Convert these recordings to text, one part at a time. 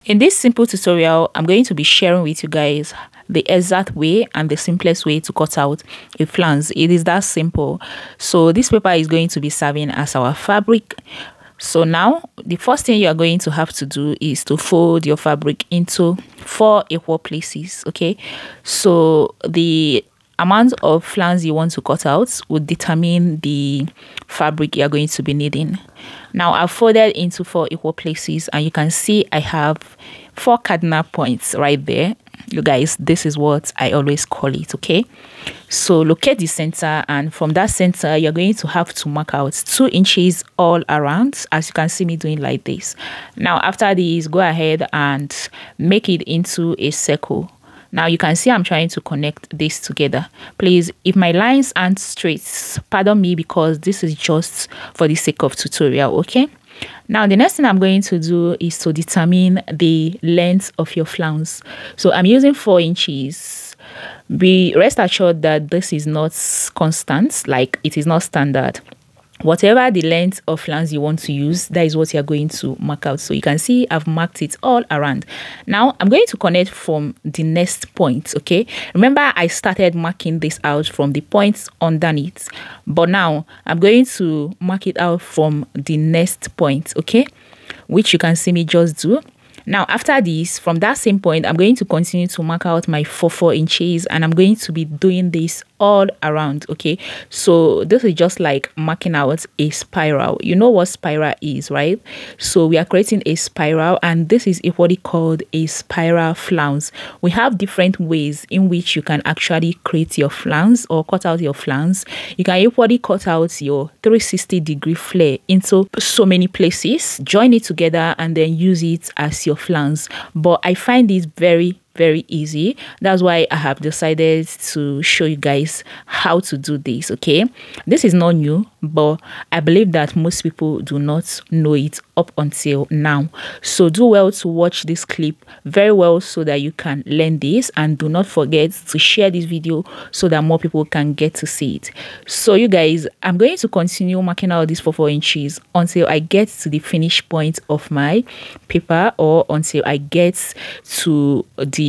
In this simple tutorial, I'm going to be sharing with you guys the exact way and the simplest way to cut out a flounce. It is that simple. So this paper is going to be serving as our fabric. So now the first thing you are going to have to do is to fold your fabric into 4 equal places. Okay, so the amount of flounce you want to cut out would determine the fabric you are going to be needing. Now I've folded into 4 equal places, and you can see I have 4 cardinal points right there. You guys, this is what I always call it. Okay, so locate the center, and from that center you're going to have to mark out 2 inches all around, as you can see me doing like this. Now after this, go ahead and make it into a circle. Now you can see I'm trying to connect this together. Please, if my lines aren't straight, pardon me, because this is just for the sake of tutorial. Okay, now the next thing I'm going to do is to determine the length of your flounce. So I'm using 4 inches. Be rest assured that this is not constant, like it is not standard. Whatever the length of flounce you want to use, that is what you're going to mark out. So you can see I've marked it all around. Now I'm going to connect from the next point. Okay, remember I started marking this out from the points underneath, but now I'm going to mark it out from the next point. Okay, which you can see me just do. Now after this, from that same point, I'm going to continue to mark out my 4 inches, and I'm going to be doing this all around. Okay, so this is just like marking out a spiral. You know what spiral is, right? So we are creating a spiral, and this is equally called a spiral flounce. We have different ways in which you can actually create your flounce or cut out your flounce. You can equally cut out your 360-degree flare into so many places, join it together, and then use it as your flounce. But I find this very easy. That's why I have decided to show you guys how to do this. Okay, this is not new, but I believe that most people do not know it up until now. So do well to watch this clip very well so that you can learn this, and do not forget to share this video so that more people can get to see it. So you guys, I'm going to continue marking out these 4 inches until I get to the finish point of my paper, or until I get to the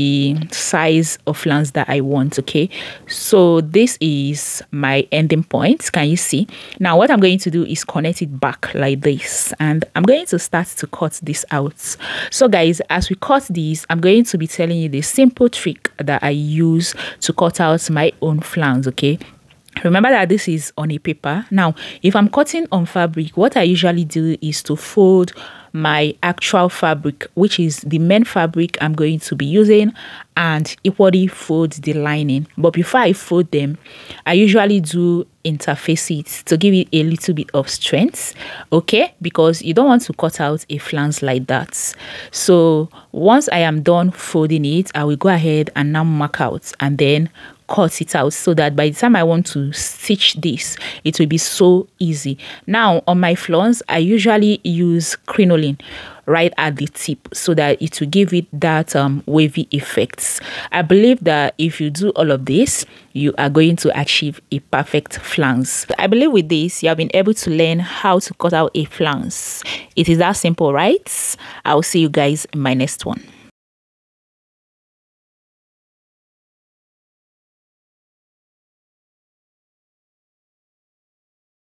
size of flounce that I want. Okay, so this is my ending point. Can you see? Now what I'm going to do is connect it back like this, and I'm going to start to cut this out. So guys, as we cut this, I'm going to be telling you the simple trick that I use to cut out my own flounce. Okay, remember that this is on a paper. Now if I'm cutting on fabric, what I usually do is to fold my actual fabric, which is the main fabric I'm going to be using, and equally fold the lining. But before I fold them, I usually do interface it to give it a little bit of strength. Okay, because you don't want to cut out a flounce like that. So once I am done folding it, I will go ahead and now mark out and then cut it out, so that by the time I want to stitch this, it will be so easy. Now on my flounce, I usually use crinoline right at the tip, so that it will give it that wavy effects. I believe that if you do all of this, you are going to achieve a perfect flounce. I believe with this, you have been able to learn how to cut out a flounce. It is that simple, right? I'll see you guys in my next one.